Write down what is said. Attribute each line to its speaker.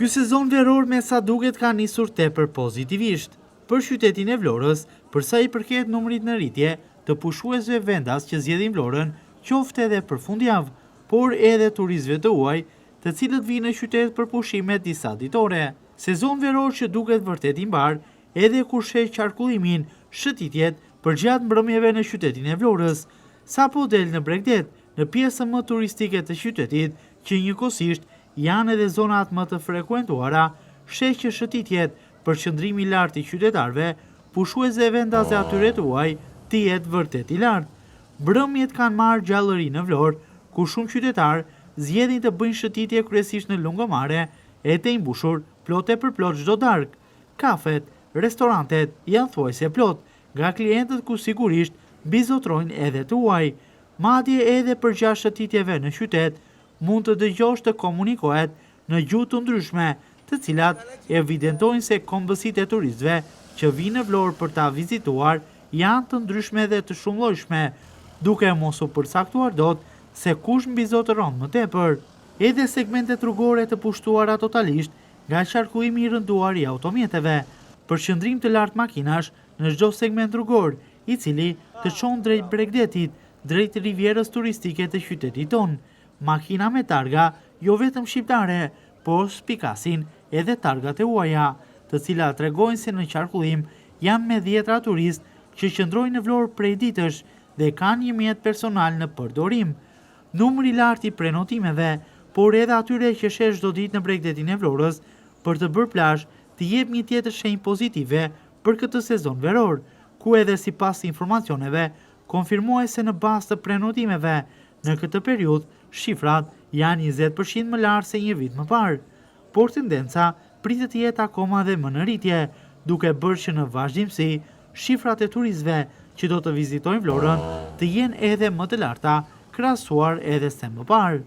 Speaker 1: Ky sezon veror me sa duket ka nisur tepër pozitivisht. Për qytetin e Vlorës, për sa i përket numrit në rritje të pushuesve vendas që zgjedhin Vlorën, qoftë edhe për fundjavë, por edhe turistëve të huaj, të cilët vinë në qytet për pushime disa ditore. Sezon veror që duket vërtet i mbar, edhe kur sheh qarkullimin shëtitjet për gjatë mbrëmjeve në qytetin e Vlorës, sapo del në Bregdet, në pjesën më turistike të qytetit, që njëkohësisht janë edhe zonat më të frekuentuara, sheh që shëtitjet për qëndrimi lart i qytetarëve, pushuesve vendas e atyre të huaj, të jetë vërtet i lartë. Mbrëmjet kanë marrë gjallëri në Vlorë, ku shumë qytetarë zgjedhin të bëjnë shëtitje kryesisht në lungomare, e të imbushur plot e për plot çdo darkë. Kafet, restorantet janë thuajse plot, nga klientët ku sigurisht bizotrojnë edhe të huaj. Madje edhe përgjatë shëtitjeve në qytet, mund të dëgjosh të komunikohet në gjuhë të ndryshme, të cilat evidentojnë se kombësitë e turistëve që vinë në Vlorë për ta vizituar janë të ndryshme dhe të shumëllojshme, duke mos u përcaktuar dot se kush mbizotëron më tepër. Edhe segmentet rrugore të pushtuara totalisht nga qarkullimi i rënduar i automjeteve, për qëndrim të lartë makinash në çdo segment rrugor, i cili të çon drejt Bregdetit, drejt rivjerës turistike të qytetit tonë. Makina me targa, jo vetëm shqiptare, por spikasin edhe targat e huaja, të cilat tregojnë se në qarkullim janë me dhjetra turist që qëndrojnë në Vlorë prej ditësh dhe kanë një mjet personal në përdorim. Numri i lartë i prenotimeve, por edhe atyre që sheh çdo ditë në Bregdetin e Vlorës për të bërë plazh, të jep një tjetër shenjë pozitive për këtë sezon veror, ku edhe sipas informacioneve konfirmohet se në bazë të prenotimeve në këtë periudhë shifrat janë 20% më lartë se një vit më parë, por tendenca pritet të jetë akoma dhe më në rritje, duke bërë që në vazhdimsi shifrat e turistëve që do të vizitojnë Vlorën të jenë edhe më të larta krahasuar edhe se më parë.